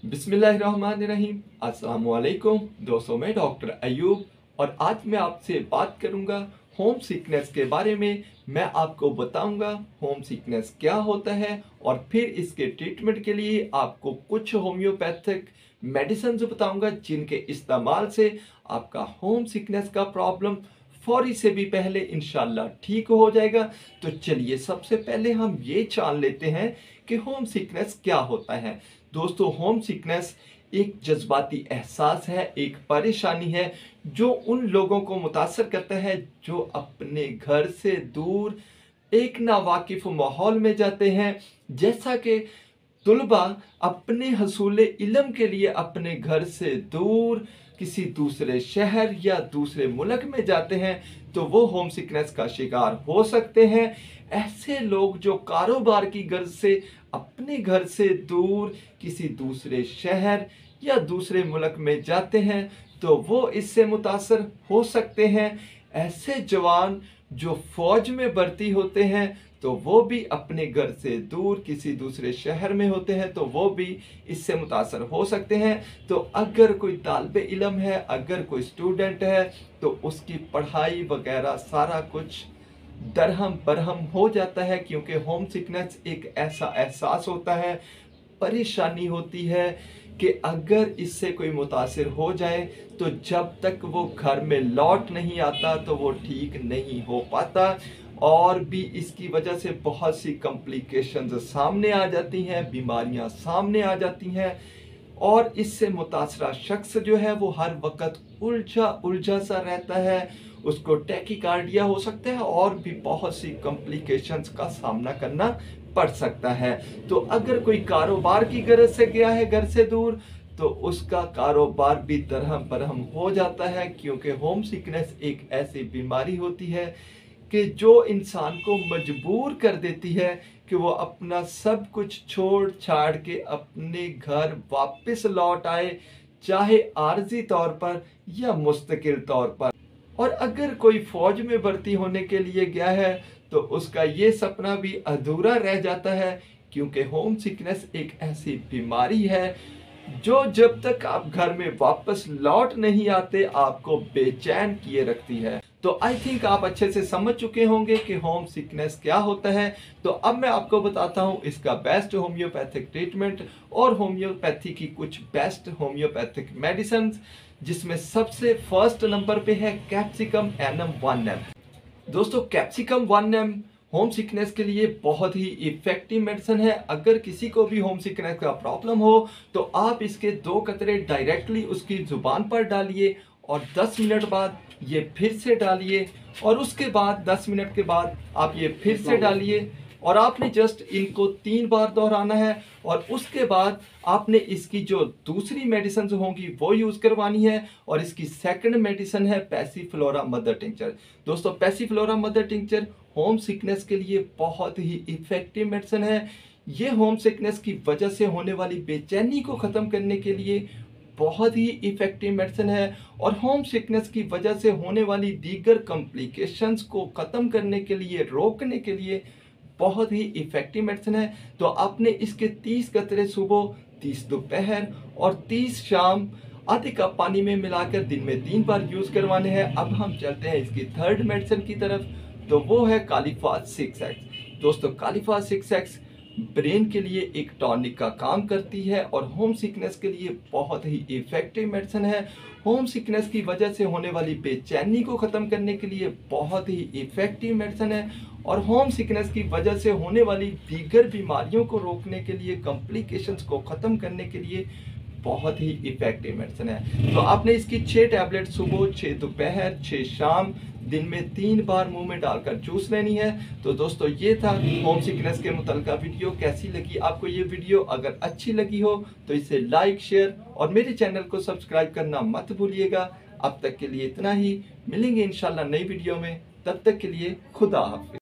बिस्मिल्लाहिर्रहमानिर्रहीम। अस्सलाम वालेकुम दोस्तों, मैं डॉक्टर अयूब और आज मैं आपसे बात करूंगा होम सिकनेस के बारे में। मैं आपको बताऊंगा होम सिकनेस क्या होता है और फिर इसके ट्रीटमेंट के लिए आपको कुछ होम्योपैथिक मेडिसिन बताऊंगा जिनके इस्तेमाल से आपका होम सिकनेस का प्रॉब्लम फौरी से भी पहले इंशाल्लाह ठीक हो जाएगा। तो चलिए सबसे पहले हम ये जान लेते हैं कि होम सिकनेस क्या होता है। दोस्तों, होम सिकनेस एक जज्बाती एहसास है, एक परेशानी है जो उन लोगों को मुतासर करता है जो अपने घर से दूर एक नावाकिफ माहौल में जाते हैं। जैसा कि तुलबा अपने हसूल इल्म के लिए अपने घर से दूर किसी दूसरे शहर या दूसरे मुल्क में जाते हैं तो वो होम सिकनेस का शिकार हो सकते हैं। ऐसे लोग जो कारोबार की गर्ज से अपने घर से दूर किसी दूसरे शहर या दूसरे मुल्क में जाते हैं तो वो इससे मुतासर हो सकते हैं। ऐसे जवान जो फौज में भर्ती होते हैं तो वो भी अपने घर से दूर किसी दूसरे शहर में होते हैं तो वो भी इससे मुतासर हो सकते हैं। तो अगर कोई तालिब इल्म है, अगर कोई स्टूडेंट है तो उसकी पढ़ाई वगैरह सारा कुछ दरहम बरहम हो जाता है, क्योंकि होम सिकनेस एक ऐसा एहसास होता है, परेशानी होती है कि अगर इससे कोई मुतासिर हो जाए तो जब तक वो घर में लौट नहीं आता तो वो ठीक नहीं हो पाता और भी इसकी वजह से बहुत सी कॉम्प्लिकेशंस सामने आ जाती हैं, बीमारियां सामने आ जाती हैं और इससे मुतासरा शख्स जो है वो हर वक्त उलझा उलझा सा रहता है। उसको टैकीकार्डिया हो सकता है और भी बहुत सी कॉम्प्लिकेशंस का सामना करना पड़ सकता है। तो अगर कोई कारोबार की गरज से गया है घर से दूर तो उसका कारोबार भी दरहम बरहम हो जाता है, क्योंकि होम सिकनेस एक ऐसी बीमारी होती है कि जो इंसान को मजबूर कर देती है कि वो अपना सब कुछ छोड़ छाड़ के अपने घर वापस लौट आए, चाहे आर्जी तौर पर या मुस्तकिल तौर पर। और अगर कोई फौज में भर्ती होने के लिए गया है तो उसका ये सपना भी अधूरा रह जाता है, क्योंकि होम सिकनेस एक ऐसी बीमारी है जो जब तक आप घर में वापस लौट नहीं आते आपको बेचैन किए रखती है। तो आई थिंक आप अच्छे से समझ चुके होंगे कि होम सिकनेस क्या होता है। तो अब मैं आपको बताता हूँ इसका बेस्ट होम्योपैथिक ट्रीटमेंट और होम्योपैथी की कुछ बेस्ट होम्योपैथिक मेडिसिन, जिसमें सबसे फर्स्ट नंबर पे है कैप्सिकम एनम 1M। दोस्तों, कैप्सिकम 1M होम सिकनेस के लिए बहुत ही इफेक्टिव मेडिसिन है। अगर किसी को भी होम सिकनेस का प्रॉब्लम हो तो आप इसके 2 कतरे डायरेक्टली उसकी जुबान पर डालिए और 10 मिनट बाद ये फिर से डालिए और उसके बाद 10 मिनट के बाद आप ये फिर से डालिए और आपने जस्ट इनको 3 बार दोहराना है और उसके बाद आपने इसकी जो दूसरी मेडिसिन होंगी वो यूज़ करवानी है। और इसकी सेकंड मेडिसिन है पैसीफ्लोरा मदर टिंचर। दोस्तों, Passiflora mother tincture home sickness के लिए बहुत ही इफेक्टिव मेडिसिन है। ये होम सिकनेस की वजह से होने वाली बेचैनी को ख़त्म करने के लिए बहुत ही इफेक्टिव मेडिसिन है और होम सिकनेस की वजह से होने वाली दीगर कॉम्प्लिकेशंस को ख़त्म करने के लिए, रोकने के लिए बहुत ही इफेक्टिव मेडिसिन है। तो आपने इसके 30 कतरे सुबह, 30 दोपहर और 30 शाम आधे कप पानी में मिलाकर दिन में 3 बार यूज़ करवाने हैं। अब हम चलते हैं इसकी थर्ड मेडिसिन की तरफ, तो वो है कालीफास 6X। दोस्तों, कालीफास 6X ब्रेन के लिए एक टॉनिक का काम करती है और होम सिकनेस के लिए बहुत ही इफेक्टिव मेडिसिन है। होम सिकनेस की वजह से होने वाली बेचैनी को ख़त्म करने के लिए बहुत ही इफेक्टिव मेडिसिन है और होम सिकनेस की वजह से होने वाली दीगर बीमारियों को रोकने के लिए, कॉम्प्लिकेशंस को ख़त्म करने के लिए बहुत ही इफेक्टिव मेडिसिन है। तो आपने इसकी 6 टैबलेट सुबह, 6 दोपहर, 6 शाम दिन में 3 बार मुंह में डालकर चूस लेनी है। तो दोस्तों, ये था होम सिकनेस के मुतल्लिका वीडियो। कैसी लगी आपको ये वीडियो? अगर अच्छी लगी हो तो इसे लाइक, शेयर और मेरे चैनल को सब्सक्राइब करना मत भूलिएगा। अब तक के लिए इतना ही, मिलेंगे इंशाल्लाह नई वीडियो में। तब तक के लिए खुदा हाफिज़।